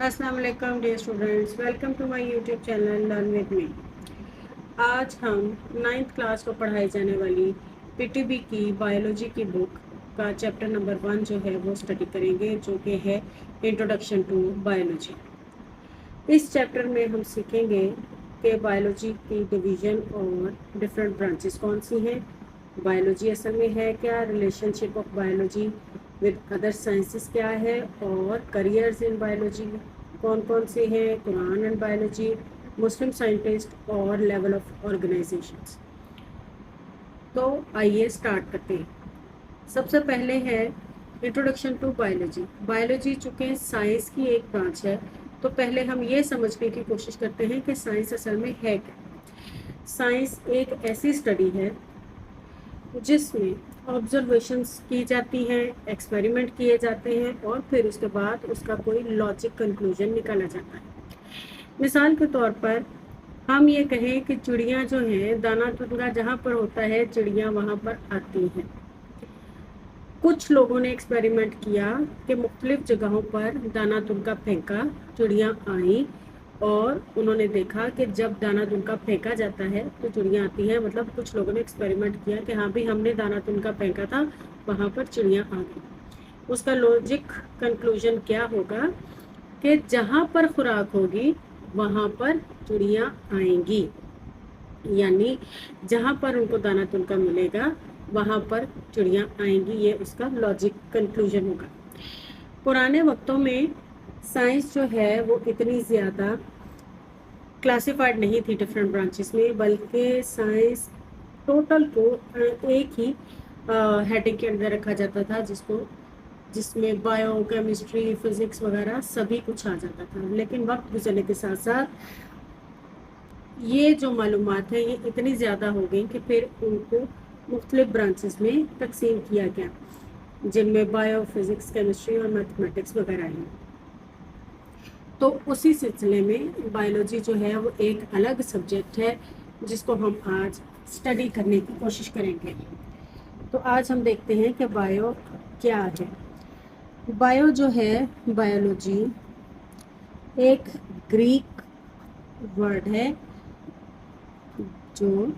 अस्सलाम वालेकुम dear students, welcome to my YouTube channel learn with me. आज हम नाइन्थ क्लास को पढ़ाई जाने वाली पीटीबी की बायोलॉजी की बुक का चैप्टर नंबर 1 जो है वो स्टडी करेंगे, जो कि है इंट्रोडक्शन टू बायोलॉजी। इस चैप्टर में हम सीखेंगे कि बायोलॉजी की डिवीज़न और डिफरेंट ब्रांचेस कौन सी हैं, बायोलॉजी असल में है क्या, relationship of biology with other sciences क्या है, और करियर्स इन बायोलॉजी कौन कौन से हैं, Quran and biology, Muslim scientist और लेवल ऑफ ऑर्गेनाइजेशंस। तो आइए स्टार्ट करते हैं। सबसे पहले है इंट्रोडक्शन टू बायोलॉजी। बायोलॉजी चूँकि साइंस की एक ब्रांच है, तो पहले हम ये समझने की कोशिश करते हैं कि साइंस असल में है क्या। साइंस एक ऐसी स्टडी है जिसमें ऑब्जर्वेशंस की जाती हैं, एक्सपेरिमेंट किए जाते हैं और फिर उसके बाद उसका कोई लॉजिक कंक्लूजन निकाला जाता है। मिसाल के तौर पर हम ये कहें कि चिड़ियाँ जो हैं, दाना तुनगा जहाँ पर होता है चिड़ियाँ वहाँ पर आती हैं। कुछ लोगों ने एक्सपेरिमेंट किया कि मुख्तलिफ जगहों पर दाना तुनका फेंका, चिड़ियाँ आई और उन्होंने देखा कि जब दाना तुनका फेंका जाता है तो चिड़ियाँ आती हैं। मतलब कुछ लोगों ने एक्सपेरिमेंट किया कि हाँ भी हमने दाना तुनका फेंका था, वहाँ पर चिड़ियाँ आ गई। उसका लॉजिक कंक्लूजन क्या होगा कि जहाँ पर खुराक होगी वहाँ पर चिड़ियाँ आएंगी, यानी जहाँ पर उनको दाना तुनका मिलेगा वहाँ पर चिड़ियाँ आएंगी। ये उसका लॉजिक कंक्लूजन होगा। पुराने वक्तों में साइंस जो है वो इतनी ज़्यादा क्लासिफाइड नहीं थी डिफरेंट ब्रांचेस में, बल्कि साइंस टोटल को एक ही हेडिंग के अंदर रखा जाता था, जिसमें बायो, केमिस्ट्री, फिजिक्स वगैरह सभी कुछ आ जाता था। लेकिन वक्त गुजरने के साथ साथ ये जो मालूमात है ये इतनी ज़्यादा हो गई कि फिर उनको मुख्तलिफ ब्रांचेस में तकसीम किया गया, जिनमें बायो, फिजिक्स, केमिस्ट्री और मैथमेटिक्स वगैरह हैं। तो उसी सिलसिले में बायोलॉजी जो है वो एक अलग सब्जेक्ट है जिसको हम आज स्टडी करने की कोशिश करेंगे। तो आज हम देखते हैं कि बायो क्या है। बायो जो है, बायोलॉजी एक ग्रीक वर्ड है जो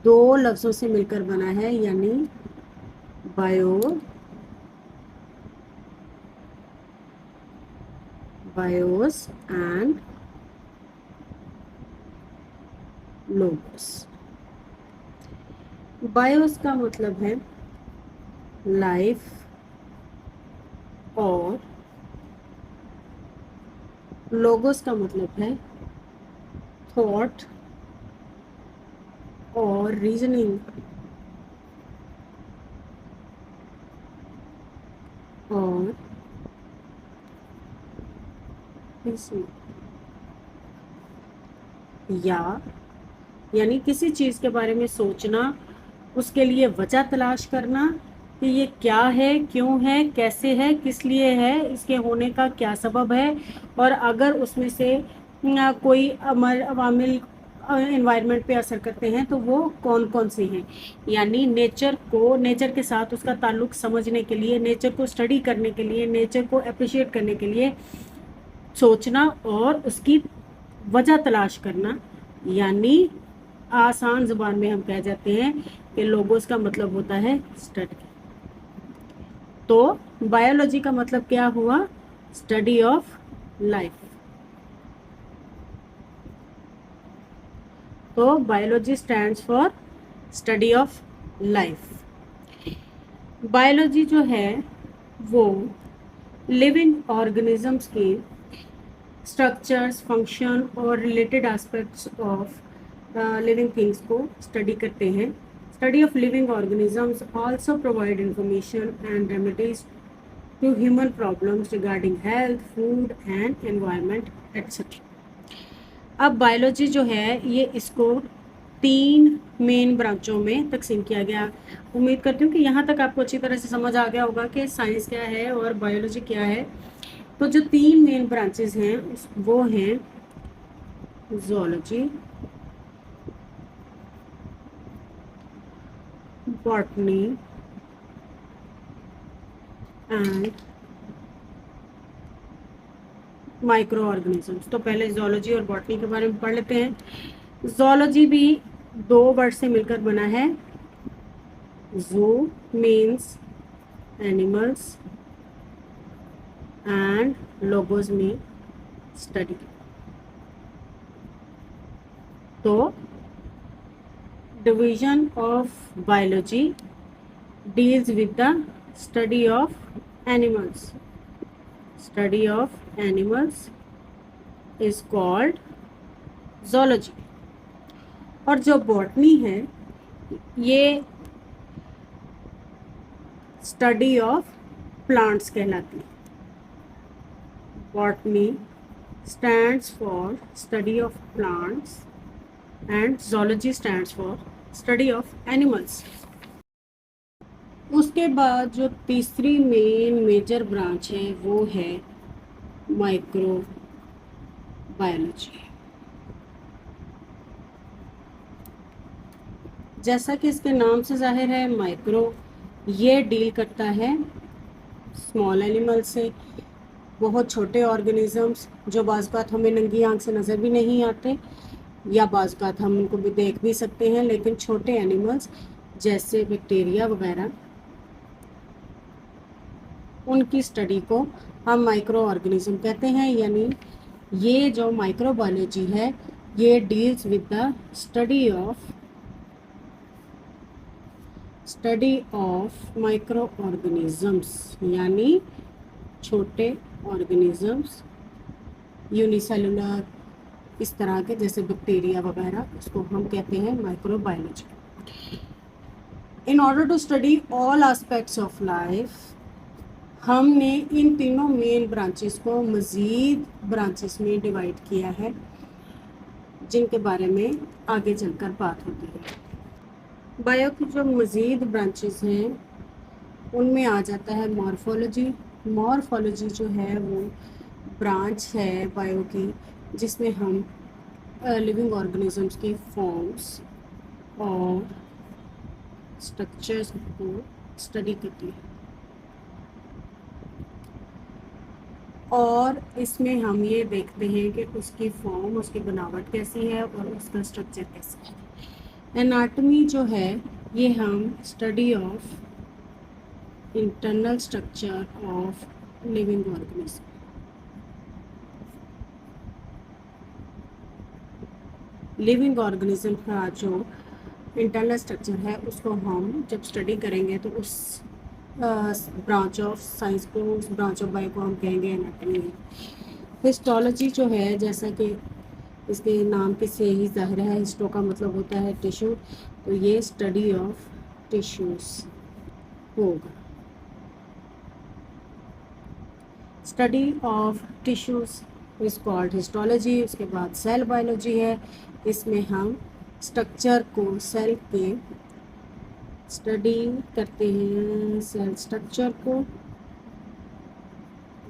दो लफ्ज़ों से मिलकर बना है, यानी bio, BIOS and logos. BIOS का मतलब है लाइफ और लोगोस का मतलब है थॉट और रीजनिंग और यानी किसी चीज़ के बारे में सोचना, उसके लिए वजह तलाश करना कि ये क्या है, क्यों है, कैसे है, किस लिए है, इसके होने का क्या सबब है, और अगर उसमें से कोई अवामिल एनवायरनमेंट पे असर करते हैं तो वो कौन कौन से हैं। यानी नेचर के साथ उसका ताल्लुक समझने के लिए, नेचर को स्टडी करने के लिए, नेचर को अप्रिशिएट करने के लिए सोचना और उसकी वजह तलाश करना, यानी आसान ज़ुबान में हम कह जाते हैं कि लोगोस का मतलब होता है स्टडी। तो बायोलॉजी का मतलब क्या हुआ? Study of life. तो biology stands for study of life. Biology जो है वो लिविंग ऑर्गेनिजम्स के स्ट्रक्चर्स, फंक्शन और related aspects of living things को स्टडी करते हैं। Study of living organisms also provide information and remedies to human problems regarding health, food and environment etcetera. अब biology जो है ये इसको 3 मेन ब्रांचों में तकसीम किया गया। उम्मीद करती हूँ कि यहाँ तक आपको अच्छी तरह से समझ आ गया होगा कि साइंस क्या है और बायोलॉजी क्या है। तो जो 3 मेन ब्रांचेस हैं वो हैं zoology, botany and micro organisms. तो पहले जोलॉजी और बॉटनी के बारे में पढ़ लेते हैं। जोलॉजी भी दो वर्ड से मिलकर बना है। Zoo means animals and logos mean study. तो division of biology deals with the study of animals. Study of animals is called zoology. और जो बॉटनी है ये स्टडी ऑफ प्लांट्स कहलाती है। Botany stands for study of plants and zoology stands for study of animals. उसके बाद जो तीसरी मेजर ब्रांच है वो है माइक्रो बायोलॉजी। जैसा कि इसके नाम से जाहिर है, माइक्रो ये डील करता है स्मॉल एनिमल से, बहुत छोटे ऑर्गेनिजम्स जो बाज़ हमें नंगी आंख से नज़र भी नहीं आते या बाज़ हम उनको भी देख भी सकते हैं, लेकिन छोटे एनिमल्स जैसे बैक्टीरिया वगैरह उनकी स्टडी को हम माइक्रो ऑर्गेनिज्म कहते हैं। यानी ये जो माइक्रो बायोलॉजी है ये deals with the study of micro organisms, यानी छोटे ऑर्गेनिजम्स यूनिसेलुलर इस तरह के जैसे बैक्टीरिया वगैरह, उसको हम कहते हैं micro biology. In order to study all aspects of life हमने इन तीनों मेन ब्रांचेस को मज़ीद ब्रांचेस में डिवाइड किया है, जिनके बारे में आगे चलकर बात होती है। बायो की जो मज़ीद ब्रांचेस हैं उनमें आ जाता है मॉर्फोलॉजी। मॉर्फोलॉजी जो है वो ब्रांच है बायो की जिसमें हम लिविंग ऑर्गेनिजम्स की फॉर्म्स और स्ट्रक्चर्स को स्टडी करती है, और इसमें हम ये देखते हैं कि उसकी फॉर्म, उसकी बनावट कैसी है और उसका स्ट्रक्चर कैसा है। एनाटॉमी जो है ये हम study of internal structure of living organism. Living organism का जो इंटरनल स्ट्रक्चर है उसको हम जब स्टडी करेंगे तो उस ब्रांच ऑफ साइंस को, उस ब्रांच ऑफ बायो को हम कहेंगे एनाटॉमी। हिस्टोलॉजी जो है, जैसा कि इसके नाम के से ही जाहिर है, हिस्टो का मतलब होता है टिश्यू, तो ये स्टडी ऑफ टिश्यूज होगा। Study of tissues is called histology. उसके बाद सेल बायोलॉजी है, इसमें हम स्ट्रक्चर को, सेल के स्टडी करते हैं, सेल स्ट्रक्चर को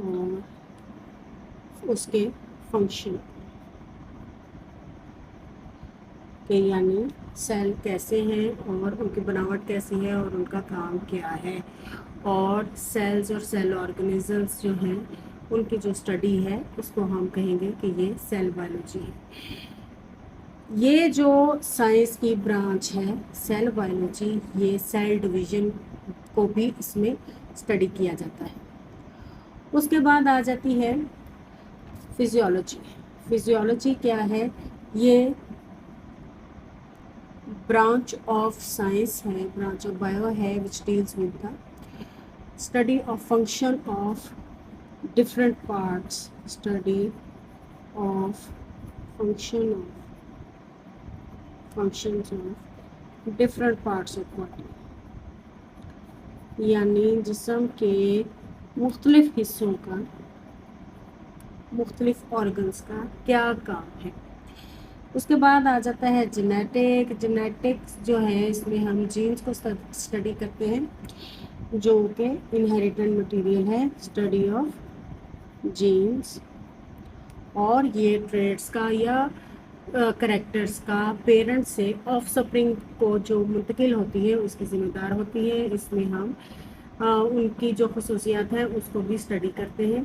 और उसके फंक्शन के, यानी सेल कैसे हैं और उनकी बनावट कैसी है और उनका काम क्या है। और सेल्स और सेल ऑर्गेनिजम्स जो हैं उनकी जो स्टडी है उसको हम कहेंगे कि ये सेल बायोलॉजी है। ये जो साइंस की ब्रांच है सेल बायोलॉजी, ये सेल डिवीज़न को भी इसमें स्टडी किया जाता है। उसके बाद आ जाती है फिजियोलॉजी। फिजियोलॉजी क्या है? ये ब्रांच ऑफ साइंस है, ब्रांच ऑफ बायो है, which deals with the study of function of different parts, study of functions of different parts of body, यानी जिस्म के मुख्तलिफ हिस्सों का, मुख्तलिफ ऑर्गन्स का क्या काम है। उसके बाद आ जाता है जेनेटिक्स जो है, इसमें हम जीन्स को स्टडी करते हैं जो कि इनहेरिटेड मटेरियल है, स्टडी ऑफ जीन्स, और ये ट्रेड्स का या करेक्टर्स का पेरेंट्स से ऑफस्प्रिंग को जो मुंतकिल होती है उसकी ज़िम्मेदार होती है। इसमें हम उनकी जो खसूसियात हैं उसको भी स्टडी करते हैं।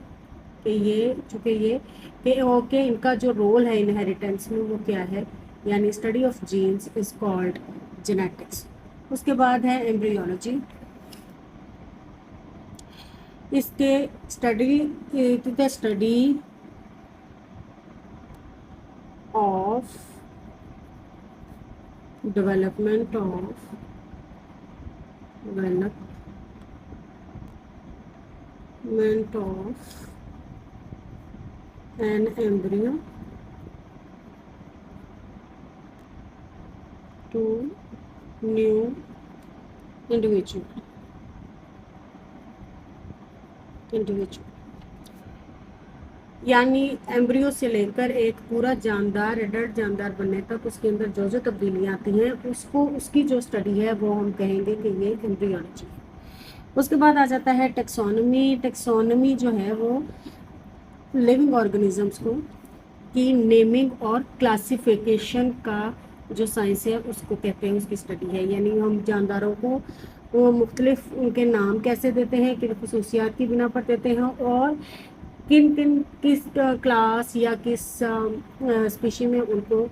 चूँकि ये कि ओके इनका जो रोल है इनहेरिटेंस में वो क्या है, यानी study of genes is called genetics. उसके बाद है एम्ब्रियोलॉजी। इसके study the study of development of an embryo to new individual। यानी एम्ब्रियो से लेकर एक पूरा जानदार एडल्ट जानदार बनने तक उसके अंदर जो जो तब्दीलियाँ आती हैं उसको उसकी जो स्टडी है वो हम कहेंगे कि ये एम्ब्रियोलॉजी है। उसके बाद आ जाता है टेक्सोनमी। टेक्सोनमी जो है वो लिविंग ऑर्गेनिजम्स को की नेमिंग और क्लासिफिकेशन का जो साइंस है उसको कहते हैं, उसकी स्टडी है। यानी हम जानदारों को वो मुख्तलिफ उनके नाम कैसे देते हैं, किन खसूसियात की बिना पर देते हैं, और किस क्लास या किस स्पीशी में उनको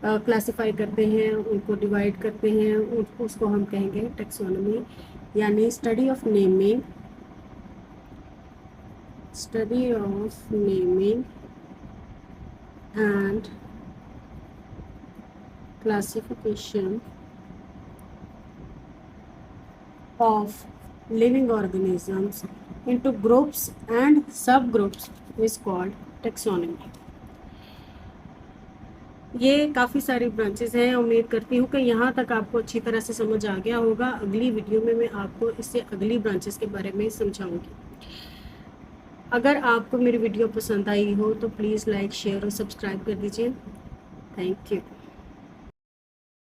क्लासिफाई करते हैं, उनको डिवाइड करते हैं, उसको हम कहेंगे टेक्सोनमी। यानी study of naming and classification of living organisms into groups and subgroups is called taxonomy। ये काफ़ी सारी ब्रांचेस हैं। उम्मीद करती हूँ कि यहाँ तक आपको अच्छी तरह से समझ आ गया होगा। अगली वीडियो में मैं आपको इससे अगली ब्रांचेस के बारे में समझाऊंगी। अगर आपको मेरी वीडियो पसंद आई हो तो प्लीज़ लाइक शेयर और सब्सक्राइब कर दीजिए। Thank you.